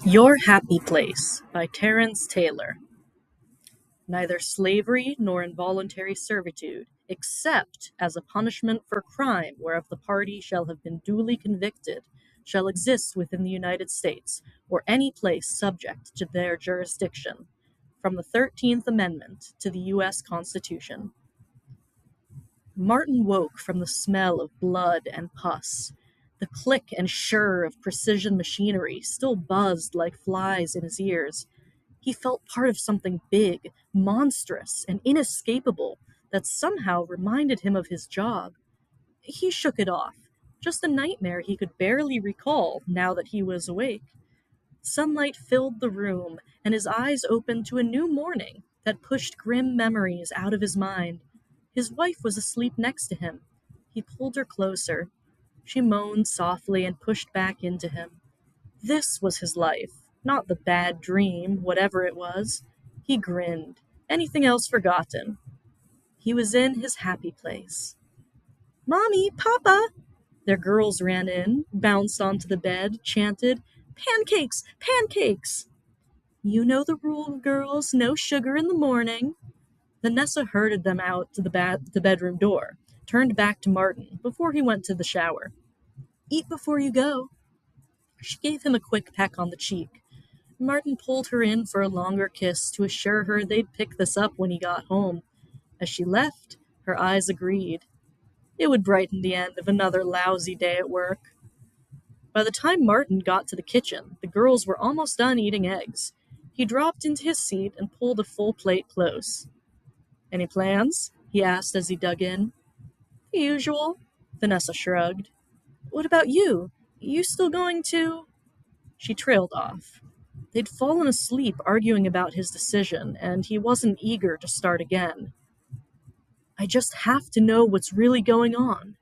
Your Happy Place by Terence Taylor. Neither slavery nor involuntary servitude, except as a punishment for crime whereof the party shall have been duly convicted, shall exist within the United States, or any place subject to their jurisdiction. From the 13th Amendment to the U.S. Constitution. Martin woke from the smell of blood and pus. The click and shirr of precision machinery still buzzed like flies in his ears. He felt part of something big, monstrous, and inescapable that somehow reminded him of his job. He shook it off, just a nightmare he could barely recall now that he was awake. Sunlight filled the room, and his eyes opened to a new morning that pushed grim memories out of his mind. His wife was asleep next to him. He pulled her closer. She moaned softly and pushed back into him. This was his life, not the bad dream, whatever it was. He grinned, anything else forgotten. He was in his happy place. "Mommy, Papa!" Their girls ran in, bounced onto the bed, chanted, "Pancakes! Pancakes!" "You know the rule, girls, no sugar in the morning." Vanessa herded them out to the bedroom door, turned back to Martin before he went to the shower. "Eat before you go." She gave him a quick peck on the cheek. Martin pulled her in for a longer kiss to assure her they'd pick this up when he got home. As she left, her eyes agreed. It would brighten the end of another lousy day at work. By the time Martin got to the kitchen, the girls were almost done eating eggs. He dropped into his seat and pulled a full plate close. "Any plans?" he asked as he dug in. "The usual," Vanessa shrugged. "What about you? You still going to—" She trailed off. They'd fallen asleep arguing about his decision, and he wasn't eager to start again. "I just have to know what's really going on."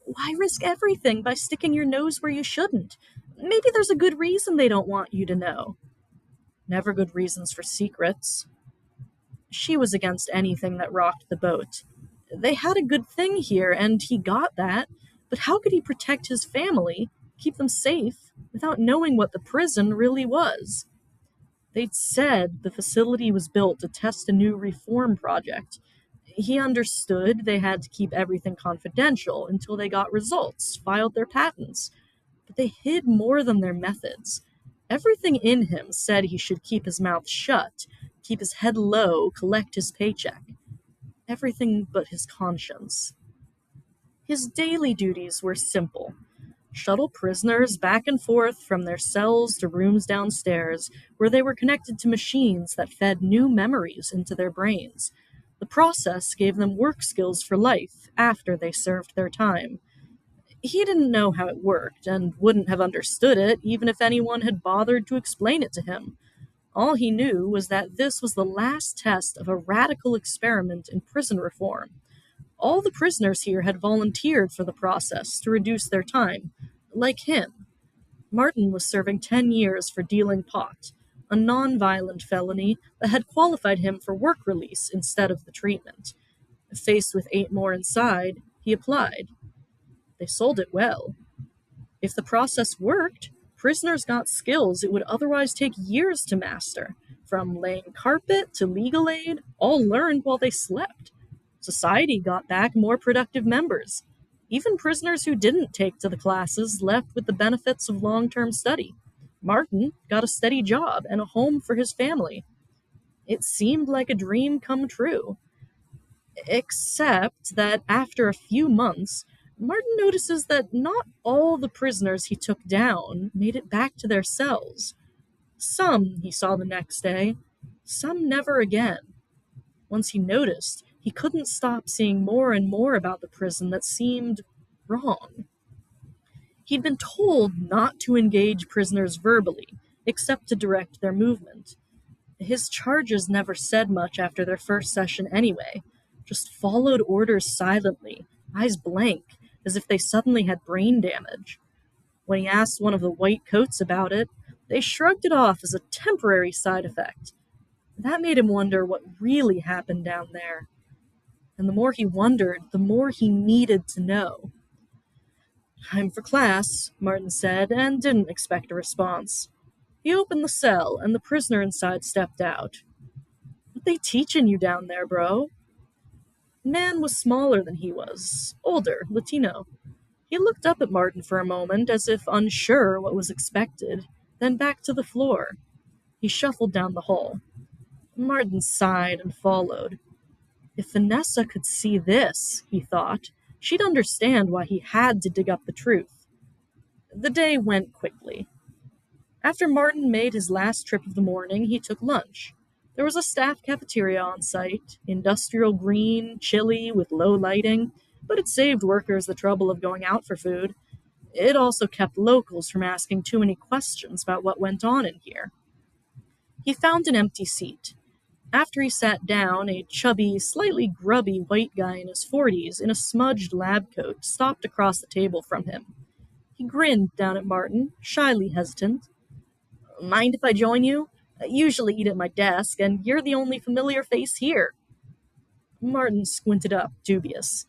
"Why risk everything by sticking your nose where you shouldn't? Maybe there's a good reason they don't want you to know." "Never good reasons for secrets." She was against anything that rocked the boat. They had a good thing here, and he got that, but how could he protect his family, keep them safe, without knowing what the prison really was? They'd said the facility was built to test a new reform project. He understood they had to keep everything confidential until they got results, filed their patents. But they hid more than their methods. Everything in him said he should keep his mouth shut, keep his head low, collect his paycheck. Everything but his conscience. His daily duties were simple. Shuttle prisoners back and forth from their cells to rooms downstairs, where they were connected to machines that fed new memories into their brains. The process gave them work skills for life after they served their time. He didn't know how it worked, and wouldn't have understood it even if anyone had bothered to explain it to him. All he knew was that this was the last test of a radical experiment in prison reform. All the prisoners here had volunteered for the process to reduce their time, like him. Martin was serving 10 years for dealing pot, a non-violent felony that had qualified him for work release instead of the treatment. Faced with 8 more inside, he applied. They sold it well. If the process worked, prisoners got skills it would otherwise take years to master, from laying carpet to legal aid, all learned while they slept. Society got back more productive members. Even prisoners who didn't take to the classes left with the benefits of long-term study. Martin got a steady job and a home for his family. It seemed like a dream come true. Except that after a few months, Martin notices that not all the prisoners he took down made it back to their cells. Some he saw the next day, some never again. Once he noticed, he couldn't stop seeing more and more about the prison that seemed wrong. He'd been told not to engage prisoners verbally, except to direct their movement. His charges never said much after their first session anyway, just followed orders silently, eyes blank, as if they suddenly had brain damage. When he asked one of the white coats about it, they shrugged it off as a temporary side effect. That made him wonder what really happened down there. And the more he wondered, the more he needed to know. "I'm for class," Martin said, and didn't expect a response. He opened the cell, and the prisoner inside stepped out. "What they teaching you down there, bro?" The man was smaller than he was, older, Latino. He looked up at Martin for a moment, as if unsure what was expected, then back to the floor. He shuffled down the hall. Martin sighed and followed. If Vanessa could see this, he thought, she'd understand why he had to dig up the truth. The day went quickly. After Martin made his last trip of the morning, he took lunch. There was a staff cafeteria on site, industrial green, chilly, with low lighting, but it saved workers the trouble of going out for food. It also kept locals from asking too many questions about what went on in here. He found an empty seat. After he sat down, a chubby, slightly grubby white guy in his 40s in a smudged lab coat stopped across the table from him. He grinned down at Martin, shyly hesitant. "Mind if I join you? I usually eat at my desk, and you're the only familiar face here." Martin squinted up, dubious.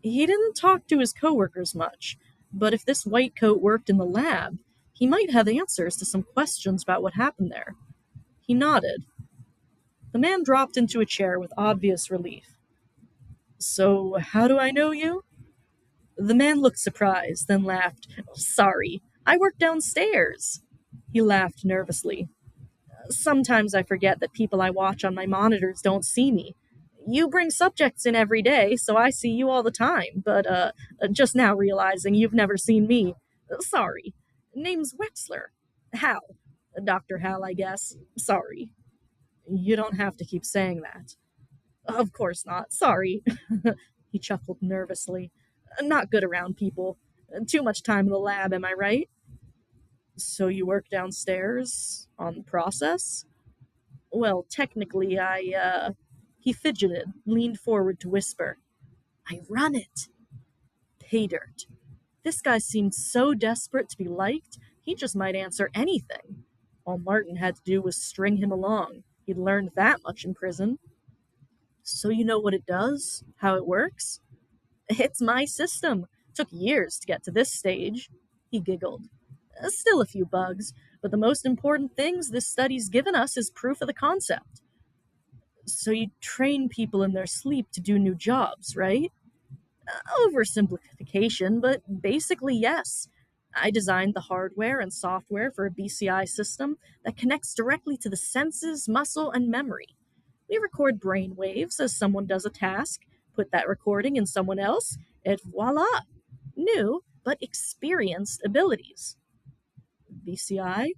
He didn't talk to his coworkers much, but if this white coat worked in the lab, he might have answers to some questions about what happened there. He nodded. The man dropped into a chair with obvious relief. "So, how do I know you?" The man looked surprised, then laughed. "Sorry, I work downstairs." He laughed nervously. "Sometimes I forget that people I watch on my monitors don't see me. You bring subjects in every day, so I see you all the time, but, just now realizing you've never seen me. Sorry. Name's Wexler. Hal. Dr. Hal, I guess. Sorry." "You don't have to keep saying that." "Of course not. Sorry." He chuckled nervously. "Not good around people. Too much time in the lab, am I right?" "So you work downstairs? On the process?" "Well, technically, He fidgeted, leaned forward to whisper. "I run it." Pay dirt. This guy seemed so desperate to be liked, he just might answer anything. All Martin had to do was string him along. He'd learned that much in prison. "So you know what it does? How it works?" "It's my system. Took years to get to this stage." He giggled. "Still a few bugs, but the most important things this study's given us is proof of the concept." "So you train people in their sleep to do new jobs, right?" Oversimplification, but basically, yes. I designed the hardware and software for a BCI system that connects directly to the senses, muscle, and memory. We record brain waves as someone does a task, put that recording in someone else, and voila! New, but experienced abilities. BCI?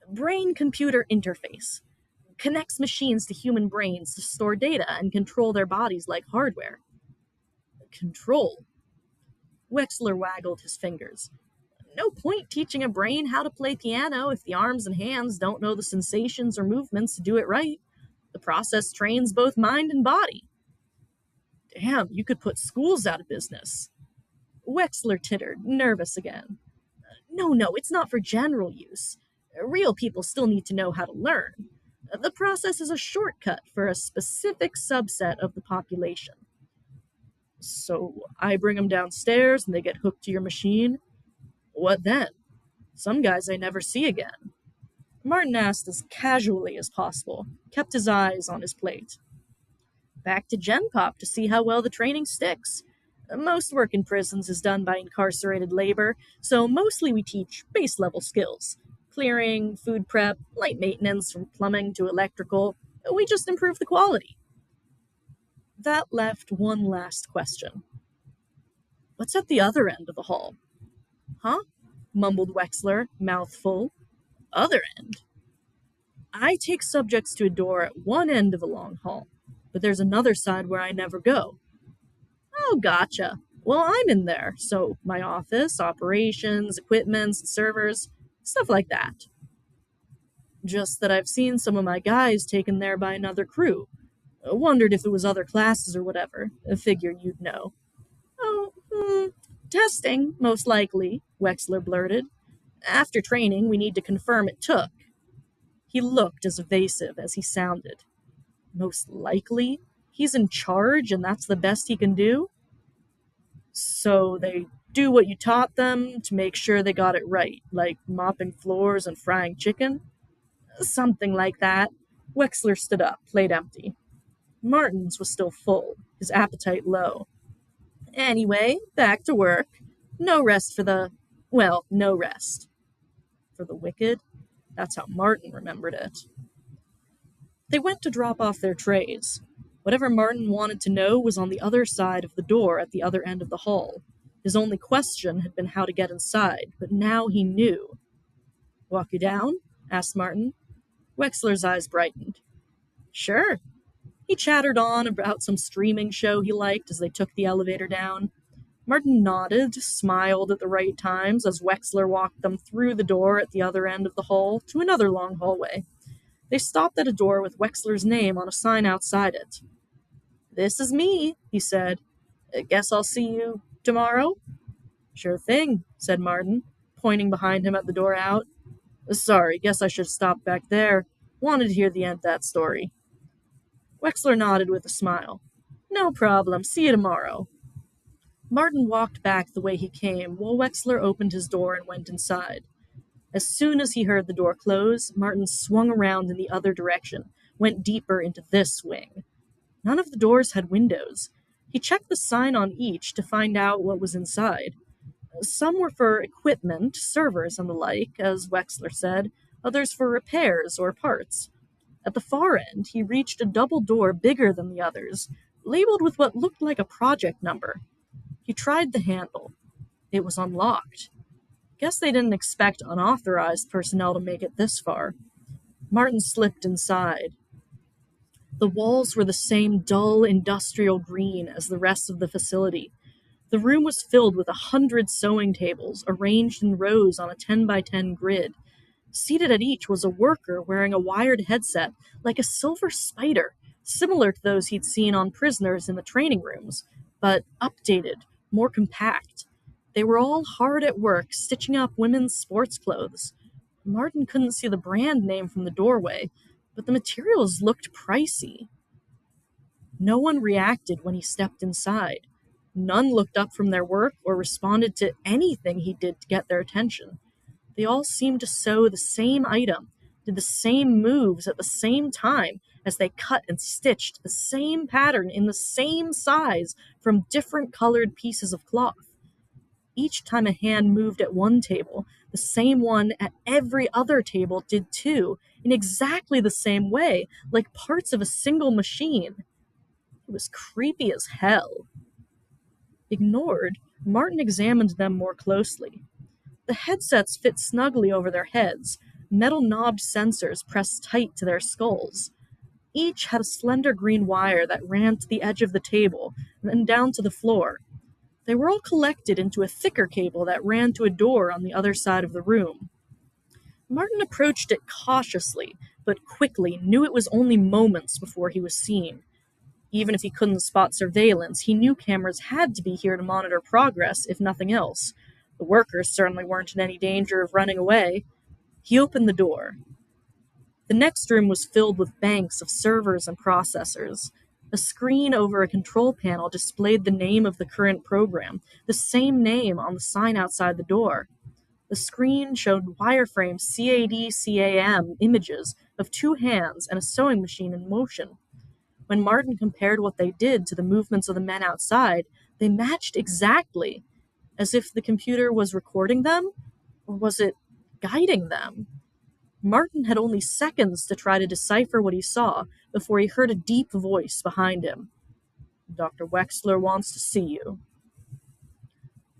Brain computer interface. Connects machines to human brains to store data and control their bodies like hardware. Control. Wexler waggled his fingers. No point teaching a brain how to play piano if the arms and hands don't know the sensations or movements to do it right. The process trains both mind and body. Damn, you could put schools out of business. Wexler tittered, nervous again. No, it's not for general use. Real people still need to know how to learn. The process is a shortcut for a specific subset of the population. So I bring them downstairs and they get hooked to your machine? What then? Some guys I never see again. Martin asked as casually as possible, kept his eyes on his plate. Back to Gen Pop to see how well the training sticks. Most work in prisons is done by incarcerated labor, so mostly we teach base level skills. Clearing, food prep, light maintenance from plumbing to electrical. We just improve the quality. That left one last question. What's at the other end of the hall? Huh? Mumbled Wexler, mouth full. Other end? I take subjects to a door at one end of a long hall, but there's another side where I never go. Oh, gotcha. Well, I'm in there, so my office, operations, equipments, servers, stuff like that. Just that I've seen some of my guys taken there by another crew. Wondered if it was other classes or whatever. Figured you'd know. Oh, testing, most likely, Wexler blurted. After training, we need to confirm it took. He looked as evasive as he sounded. Most likely? He's in charge and that's the best he can do? So they Do what you taught them to make sure they got it right, like mopping floors and frying chicken? Something like that. Wexler stood up, plate empty. Martin's was still full, his appetite low. Anyway, back to work. No rest for the. Well, no rest. For the wicked? That's how Martin remembered it. They went to drop off their trays. Whatever Martin wanted to know was on the other side of the door at the other end of the hall. His only question had been how to get inside, but now he knew. Walk you down? Asked Martin. Wexler's eyes brightened. Sure. He chattered on about some streaming show he liked as they took the elevator down. Martin nodded, smiled at the right times as Wexler walked them through the door at the other end of the hall to another long hallway. They stopped at a door with Wexler's name on a sign outside it. This is me, he said. Guess I'll see you tomorrow? Sure thing, said Martin, pointing behind him at the door out. Sorry, guess I should stop back there. Wanted to hear the end of that story. Wexler nodded with a smile. No problem, see you tomorrow. Martin walked back the way he came while Wexler opened his door and went inside. As soon as he heard the door close, Martin swung around in the other direction, went deeper into this wing. None of the doors had windows. He checked the sign on each to find out what was inside. Some were for equipment, servers and the like, as Wexler said, others for repairs or parts. At the far end, he reached a double door bigger than the others, labeled with what looked like a project number. He tried the handle. It was unlocked. Guess they didn't expect unauthorized personnel to make it this far. Martin slipped inside. The walls were the same dull industrial green as the rest of the facility. The room was filled with 100 sewing tables, arranged in rows on a 10 by 10 grid. Seated at each was a worker wearing a wired headset, like a silver spider, similar to those he'd seen on prisoners in the training rooms, but updated, more compact. They were all hard at work, stitching up women's sports clothes. Martin couldn't see the brand name from the doorway, but the materials looked pricey. No one reacted when he stepped inside. None looked up from their work or responded to anything he did to get their attention. They all seemed to sew the same item, did the same moves at the same time as they cut and stitched the same pattern in the same size from different colored pieces of cloth. Each time a hand moved at one table, the same one at every other table did too, in exactly the same way, like parts of a single machine. It was creepy as hell. Ignored, Martin examined them more closely. The headsets fit snugly over their heads, metal-knobbed sensors pressed tight to their skulls. Each had a slender green wire that ran to the edge of the table and then down to the floor. They were all collected into a thicker cable that ran to a door on the other side of the room. Martin approached it cautiously, but quickly knew it was only moments before he was seen. Even if he couldn't spot surveillance, he knew cameras had to be here to monitor progress, if nothing else. The workers certainly weren't in any danger of running away. He opened the door. The next room was filled with banks of servers and processors. A screen over a control panel displayed the name of the current program, the same name on the sign outside the door. The screen showed wireframe CAD/CAM images of two hands and a sewing machine in motion. When Martin compared what they did to the movements of the men outside, they matched exactly, as if the computer was recording them, or was it guiding them? Martin had only seconds to try to decipher what he saw before he heard a deep voice behind him. Dr. Wexler wants to see you.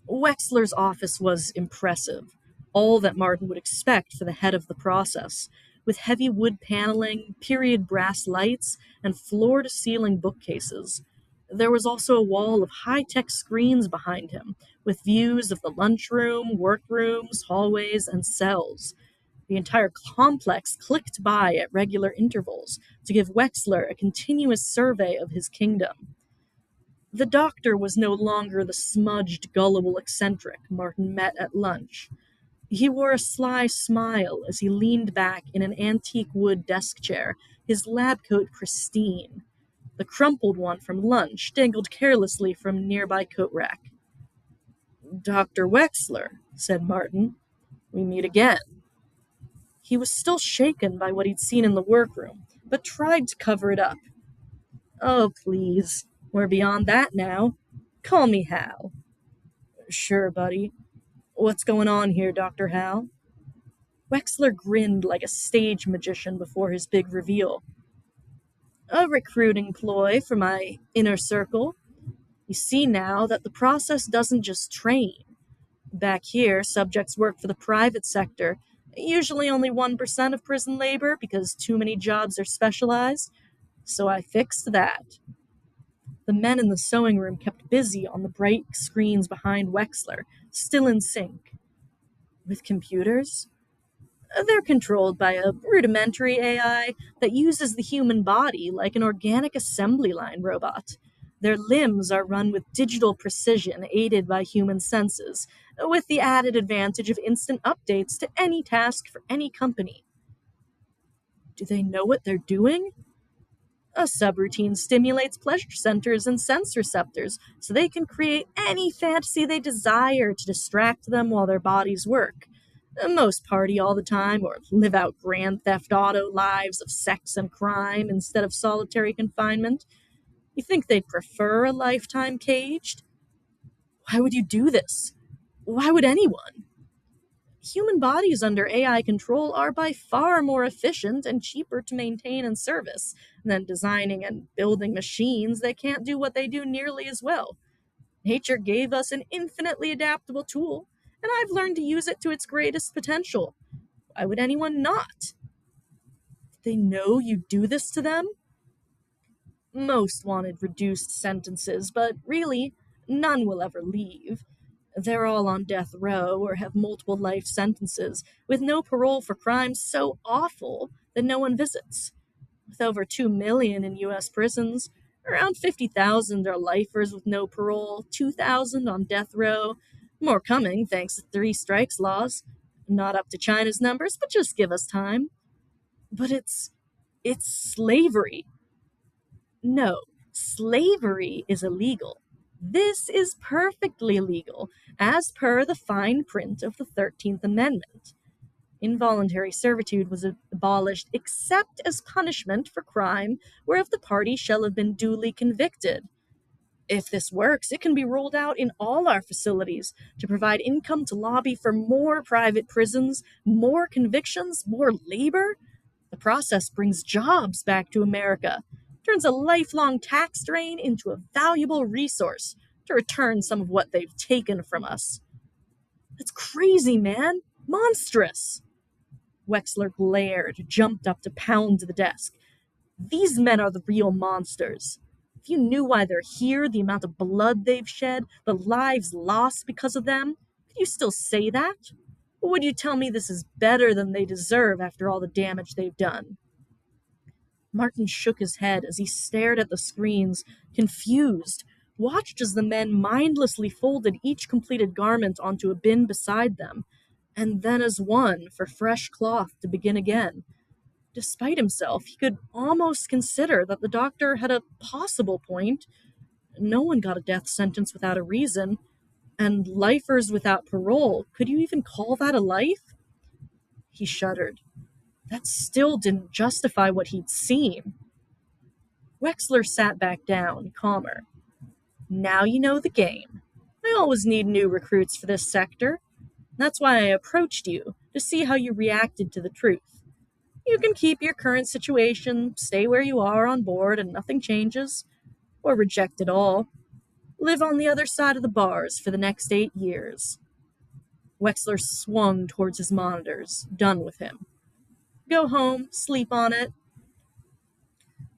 Wexler's office was impressive, all that Martin would expect for the head of the process, with heavy wood paneling, period brass lights, and floor-to-ceiling bookcases. There was also a wall of high-tech screens behind him, with views of the lunchroom, workrooms, hallways, and cells. The entire complex clicked by at regular intervals to give Wexler a continuous survey of his kingdom. The doctor was no longer the smudged, gullible eccentric Martin met at lunch. He wore a sly smile as he leaned back in an antique wood desk chair, his lab coat pristine. The crumpled one from lunch dangled carelessly from a nearby coat rack. Dr. Wexler, said Martin. We meet again. He was still shaken by what he'd seen in the workroom, but tried to cover it up. Oh, please. We're beyond that now. Call me Hal. Sure, buddy. What's going on here, Dr. Hal? Wexler grinned like a stage magician before his big reveal. A recruiting ploy for my inner circle. You see now that the process doesn't just train. Back here, subjects work for the private sector, usually only 1% of prison labor because too many jobs are specialized. So I fixed that. The men in the sewing room kept busy on the bright screens behind Wexler, still in sync. With computers? They're controlled by a rudimentary AI that uses the human body like an organic assembly line robot. Their limbs are run with digital precision aided by human senses, with the added advantage of instant updates to any task for any company. Do they know what they're doing? A subroutine stimulates pleasure centers and sense receptors so they can create any fantasy they desire to distract them while their bodies work. Most party all the time or live out Grand Theft Auto lives of sex and crime instead of solitary confinement. You think they'd prefer a lifetime caged? Why would you do this? Why would anyone? Human bodies under AI control are by far more efficient and cheaper to maintain and service than designing and building machines that can't do what they do nearly as well. Nature gave us an infinitely adaptable tool, and I've learned to use it to its greatest potential. Why would anyone not? They know you do this to them? Most wanted reduced sentences, but really, none will ever leave. They're all on death row or have multiple life sentences, with no parole for crimes so awful that no one visits. With over 2 million in U.S. prisons, around 50,000 are lifers with no parole, 2,000 on death row. More coming thanks to three strikes laws. Not up to China's numbers, but just give us time. But it's slavery. No, slavery is illegal. This is perfectly legal, as per the fine print of the 13th Amendment. Involuntary servitude was abolished except as punishment for crime whereof the party shall have been duly convicted. If this works, it can be rolled out in all our facilities to provide income to lobby for more private prisons, more convictions, more labor. The process brings jobs back to America, turns a lifelong tax drain into a valuable resource to return some of what they've taken from us. That's crazy, man. Monstrous. Wexler glared, jumped up to pound the desk. These men are the real monsters. If you knew why they're here, the amount of blood they've shed, the lives lost because of them, could you still say that? Or would you tell me this is better than they deserve after all the damage they've done? Martin shook his head as he stared at the screens, confused, watched as the men mindlessly folded each completed garment onto a bin beside them, and then as one for fresh cloth to begin again. Despite himself, he could almost consider that the doctor had a possible point. No one got a death sentence without a reason, and lifers without parole, could you even call that a life? He shuddered. That still didn't justify what he'd seen. Wexler sat back down, calmer. Now you know the game. I always need new recruits for this sector. That's why I approached you, to see how you reacted to the truth. You can keep your current situation, stay where you are on board and nothing changes, or reject it all. Live on the other side of the bars for the next 8 years. Wexler swung towards his monitors, done with him. Go home, sleep on it.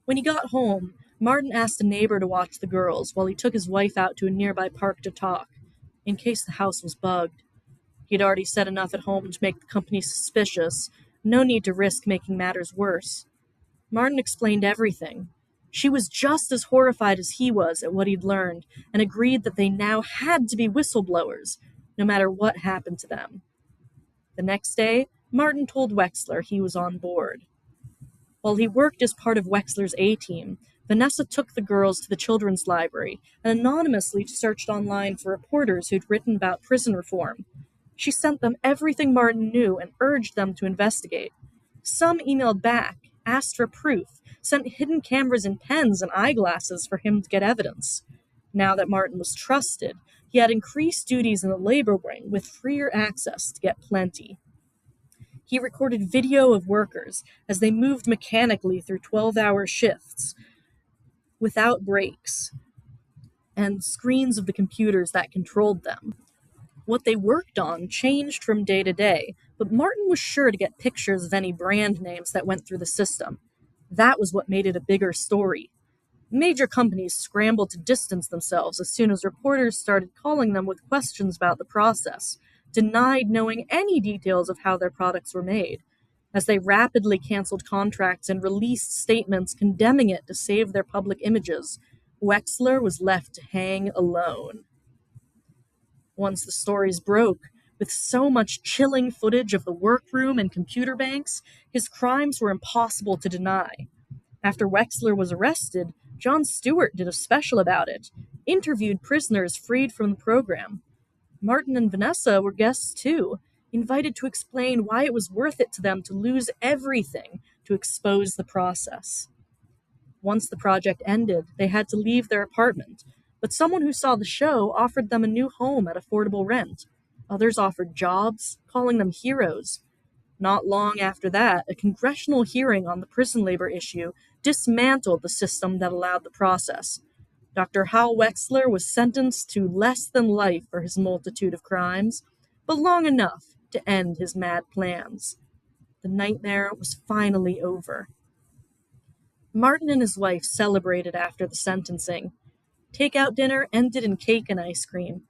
When he got home, Martin asked a neighbor to watch the girls while he took his wife out to a nearby park to talk, in case the house was bugged. He'd already said enough at home to make the company suspicious. No need to risk making matters worse. Martin explained everything. She was just as horrified as he was at what he'd learned, and agreed that they now had to be whistleblowers, no matter what happened to them. The next day, Martin told Wexler he was on board. While he worked as part of Wexler's A-team, Vanessa took the girls to the children's library and anonymously searched online for reporters who'd written about prison reform. She sent them everything Martin knew and urged them to investigate. Some emailed back, asked for proof, sent hidden cameras and pens and eyeglasses for him to get evidence. Now that Martin was trusted, he had increased duties in the labor wing with freer access to get plenty. He recorded video of workers as they moved mechanically through 12-hour shifts without breaks and screens of the computers that controlled them. What they worked on changed from day to day, but Martin was sure to get pictures of any brand names that went through the system. That was what made it a bigger story. Major companies scrambled to distance themselves as soon as reporters started calling them with questions about the process, denied knowing any details of how their products were made. As they rapidly canceled contracts and released statements condemning it to save their public images, Wexler was left to hang alone. Once the stories broke, with so much chilling footage of the workroom and computer banks, his crimes were impossible to deny. After Wexler was arrested, Jon Stewart did a special about it, interviewed prisoners freed from the program. Martin and Vanessa were guests too, invited to explain why it was worth it to them to lose everything to expose the process. Once the project ended, they had to leave their apartment, but someone who saw the show offered them a new home at affordable rent. Others offered jobs, calling them heroes. Not long after that, a congressional hearing on the prison labor issue dismantled the system that allowed the process. Dr. Hal Wexler was sentenced to less than life for his multitude of crimes, but long enough to end his mad plans. The nightmare was finally over. Martin and his wife celebrated after the sentencing. Takeout dinner ended in cake and ice cream.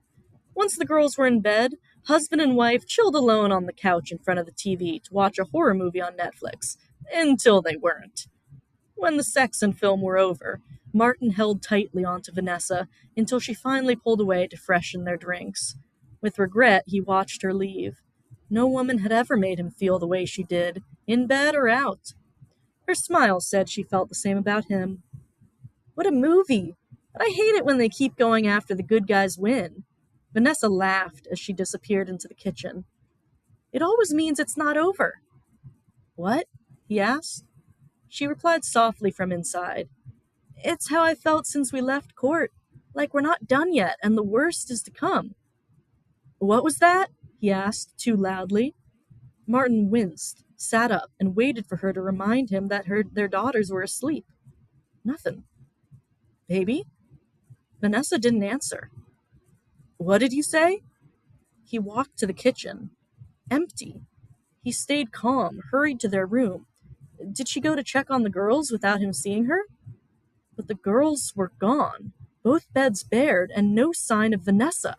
Once the girls were in bed, husband and wife chilled alone on the couch in front of the TV to watch a horror movie on Netflix, until they weren't. When the sex and film were over, Martin held tightly onto Vanessa until she finally pulled away to freshen their drinks. With regret, he watched her leave. No woman had ever made him feel the way she did, in bed or out. Her smile said she felt the same about him. What a movie! But I hate it when they keep going after the good guys win. Vanessa laughed as she disappeared into the kitchen. It always means it's not over. What? He asked. She replied softly from inside. It's how I felt since we left court. Like we're not done yet, and the worst is to come. What was that? He asked, too loudly. Martin winced, sat up, and waited for her to remind him that their daughters were asleep. Nothing. Baby? Vanessa didn't answer. What did you say? He walked to the kitchen. Empty. He stayed calm, hurried to their room. Did she go to check on the girls without him seeing her? But the girls were gone, both beds bared, and no sign of Vanessa.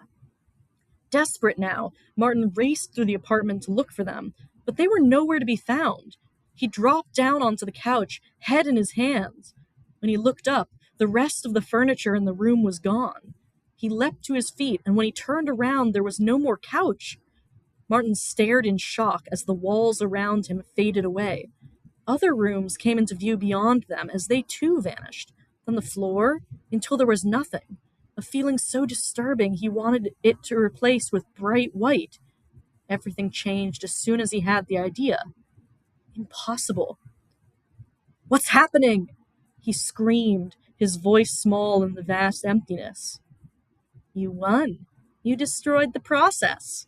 Desperate now, Martin raced through the apartment to look for them, but they were nowhere to be found. He dropped down onto the couch, head in his hands. When he looked up, the rest of the furniture in the room was gone. He leapt to his feet, and when he turned around, there was no more couch. Martin stared in shock as the walls around him faded away. Other rooms came into view beyond them as they too vanished. Then the floor, until there was nothing. A feeling so disturbing he wanted it to replace with bright white. Everything changed as soon as he had the idea. Impossible. What's happening? He screamed, his voice small in the vast emptiness. You won. You destroyed the process.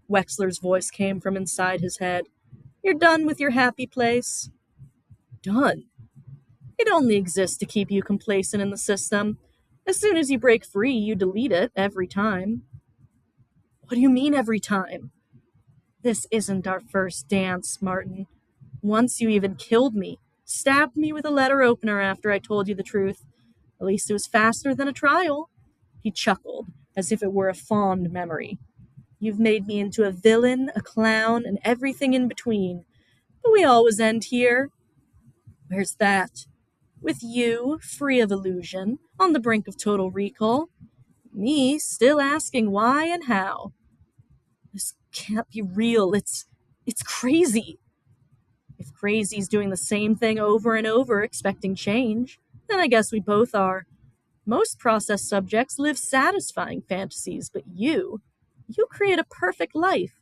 Wexler's voice came from inside his head. You're done with your happy place. Done? It only exists to keep you complacent in the system. As soon as you break free, you delete it every time. What do you mean every time? This isn't our first dance, Martin. Once you even killed me, stabbed me with a letter opener after I told you the truth. At least it was faster than a trial. He chuckled, as if it were a fond memory. You've made me into a villain, a clown, and everything in between. But we always end here. Where's that? With you, free of illusion, on the brink of total recall. Me still asking why and how. This can't be real. It's crazy. If crazy's doing the same thing over and over, expecting change, Then I guess we both are. Most process subjects live satisfying fantasies, but you create a perfect life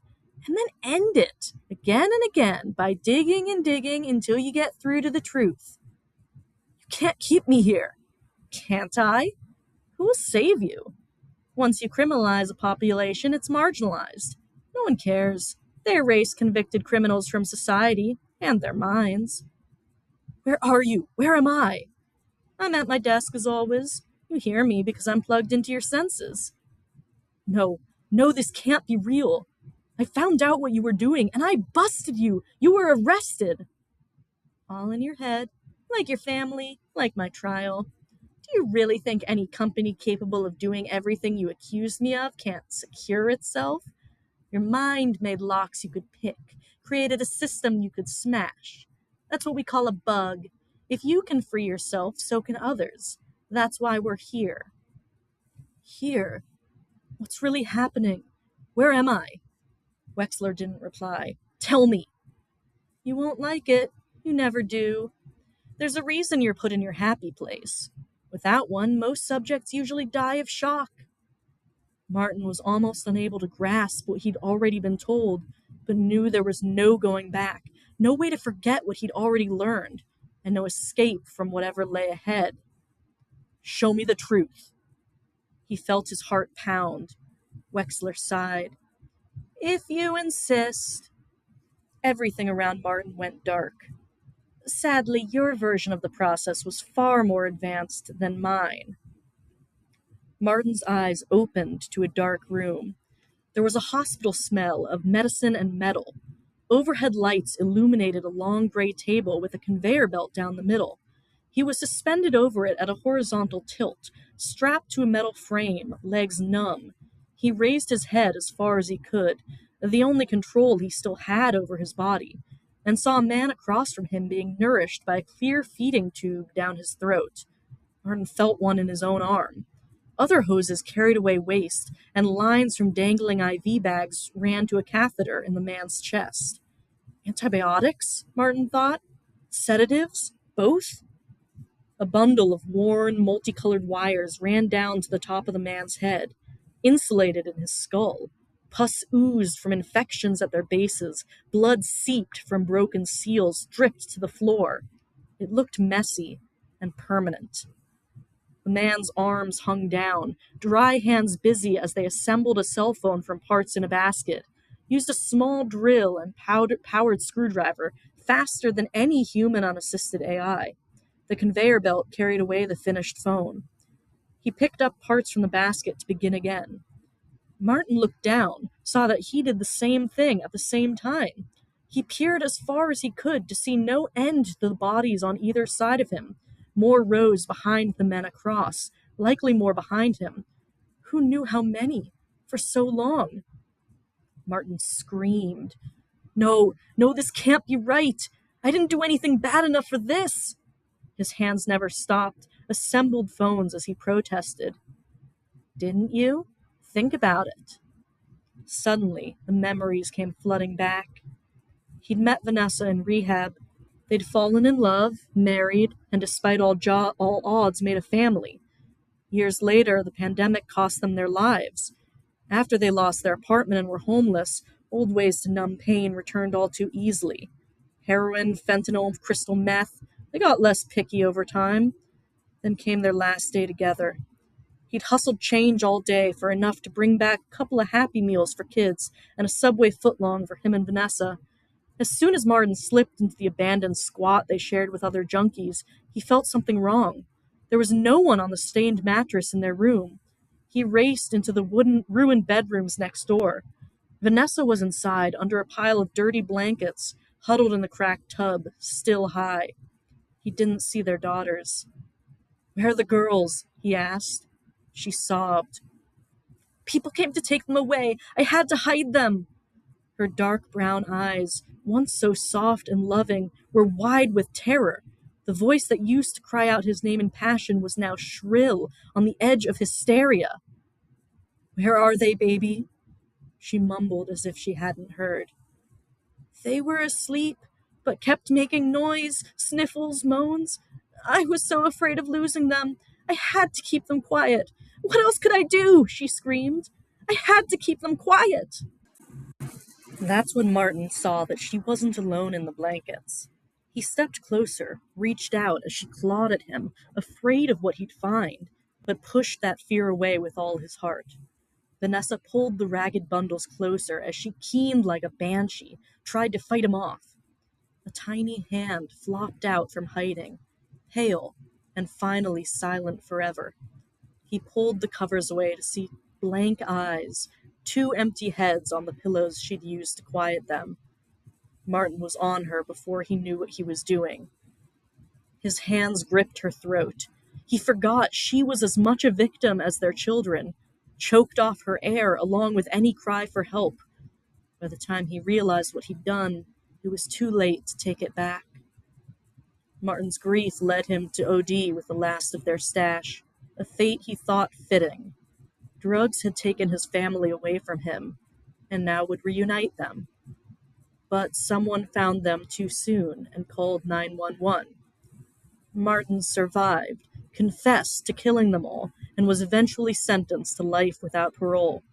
and then end it again and again by digging and digging until you get through to the truth. You can't keep me here. Can't I? Who will save you? Once you criminalize a population, it's marginalized. No one cares. They erase convicted criminals from society and their minds. Where are you? Where am I? I'm at my desk as always. You hear me because I'm plugged into your senses. No, no, this can't be real. I found out what you were doing and I busted you. You were arrested. All in your head, like your family, like my trial. Do you really think any company capable of doing everything you accused me of can't secure itself? Your mind made locks you could pick, created a system you could smash. That's what we call a bug. If you can free yourself, so can others. That's why we're here. Here? What's really happening? Where am I? Wexler didn't reply. Tell me. You won't like it. You never do. There's a reason you're put in your happy place. Without one, most subjects usually die of shock. Martin was almost unable to grasp what he'd already been told, but knew there was no going back, no way to forget what he'd already learned, and no escape from whatever lay ahead. Show me the truth. He felt his heart pound. Wexler sighed. If you insist. Everything around Martin went dark. Sadly, your version of the process was far more advanced than mine. Martin's eyes opened to a dark room. There was a hospital smell of medicine and metal. Overhead lights illuminated a long gray table with a conveyor belt down the middle. He was suspended over it at a horizontal tilt, strapped to a metal frame, legs numb. He raised his head as far as he could, the only control he still had over his body, and saw a man across from him being nourished by a clear feeding tube down his throat. Martin felt one in his own arm. Other hoses carried away waste, and lines from dangling IV bags ran to a catheter in the man's chest. Antibiotics? Martin thought. Sedatives? Both? A bundle of worn, multicolored wires ran down to the top of the man's head, insulated in his skull. Pus oozed from infections at their bases. Blood seeped from broken seals, dripped to the floor. It looked messy and permanent. The man's arms hung down, dry hands busy as they assembled a cell phone from parts in a basket, used a small drill and powered screwdriver faster than any human unassisted AI. The conveyor belt carried away the finished phone. He picked up parts from the basket to begin again. Martin looked down, saw that he did the same thing at the same time. He peered as far as he could to see no end to the bodies on either side of him. More rows behind the men across, likely more behind him. Who knew how many? For so long. Martin screamed. No, this can't be right. I didn't do anything bad enough for this. His hands never stopped, assembled phones as he protested. Didn't you? Think about it. Suddenly, the memories came flooding back. He'd met Vanessa in rehab. They'd fallen in love, married, and despite all odds, made a family. Years later, the pandemic cost them their lives. After they lost their apartment and were homeless, old ways to numb pain returned all too easily. Heroin, fentanyl, crystal meth, they got less picky over time. Then came their last day together. He'd hustled change all day for enough to bring back a couple of Happy Meals for kids and a Subway footlong for him and Vanessa. As soon as Martin slipped into the abandoned squat they shared with other junkies, he felt something wrong. There was no one on the stained mattress in their room. He raced into the ruined bedrooms next door. Vanessa was inside, under a pile of dirty blankets, huddled in the cracked tub, still high. He didn't see their daughters. Where are the girls? He asked. She sobbed. People came to take them away. I had to hide them. Her dark brown eyes, once so soft and loving, were wide with terror. The voice that used to cry out his name in passion was now shrill, on the edge of hysteria. Where are they, baby? She mumbled as if she hadn't heard. They were asleep, but kept making noise, sniffles, moans. I was so afraid of losing them. I had to keep them quiet. What else could I do? She screamed. I had to keep them quiet. That's when Martin saw that she wasn't alone in the blankets. He stepped closer, reached out as she clawed at him, afraid of what he'd find, but pushed that fear away with all his heart. Vanessa pulled the ragged bundles closer as she keened like a banshee, tried to fight him off. A tiny hand flopped out from hiding, pale, and finally silent forever. He pulled the covers away to see blank eyes, two empty heads on the pillows she'd used to quiet them. Martin was on her before he knew what he was doing. His hands gripped her throat. He forgot she was as much a victim as their children, choked off her air along with any cry for help. By the time he realized what he'd done, it was too late to take it back. Martin's grief led him to OD with the last of their stash, a fate he thought fitting. Drugs had taken his family away from him, and now would reunite them. But someone found them too soon and called 911. Martin survived, confessed to killing them all, and was eventually sentenced to life without parole.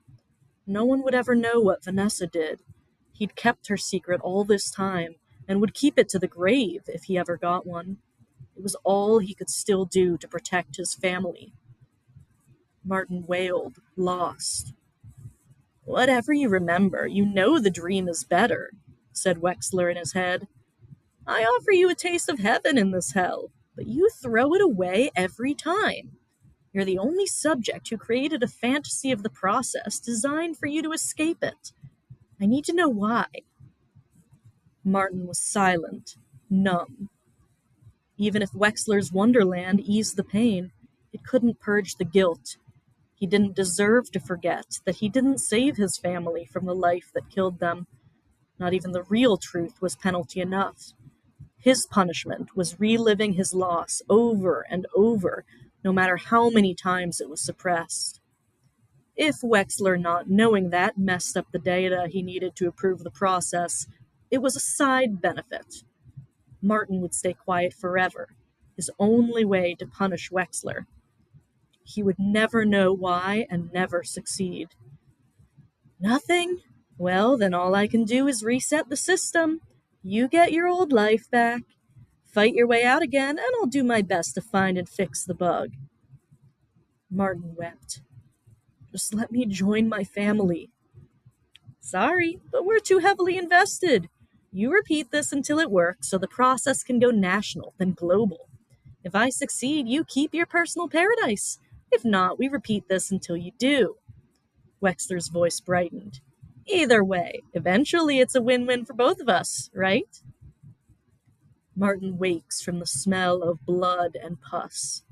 No one would ever know what Vanessa did. He'd kept her secret all this time, and would keep it to the grave if he ever got one. It was all he could still do to protect his family. Martin wailed, lost. Whatever you remember, you know the dream is better, said Wexler in his head. I offer you a taste of heaven in this hell, but you throw it away every time. You're the only subject who created a fantasy of the process designed for you to escape it. I need to know why. Martin was silent, numb. Even if Wexler's Wonderland eased the pain, it couldn't purge the guilt. He didn't deserve to forget that he didn't save his family from the life that killed them. Not even the real truth was penalty enough. His punishment was reliving his loss over and over, no matter how many times it was suppressed. If Wexler, not knowing that, messed up the data he needed to approve the process, it was a side benefit. Martin would stay quiet forever, his only way to punish Wexler. He would never know why and never succeed. Nothing? Well, then all I can do is reset the system. You get your old life back. Fight your way out again, and I'll do my best to find and fix the bug. Martin wept. Just let me join my family. Sorry, but we're too heavily invested. You repeat this until it works so the process can go national, then global. If I succeed, you keep your personal paradise. If not, we repeat this until you do. Wexler's voice brightened. Either way, eventually it's a win-win for both of us, right? Martin wakes from the smell of blood and pus.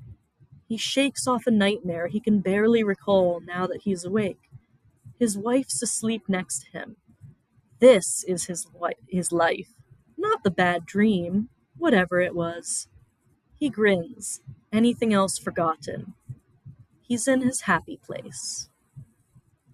He shakes off a nightmare he can barely recall now that he's awake. His wife's asleep next to him. This is his life, not the bad dream, whatever it was. He grins, anything else forgotten. He's in his happy place.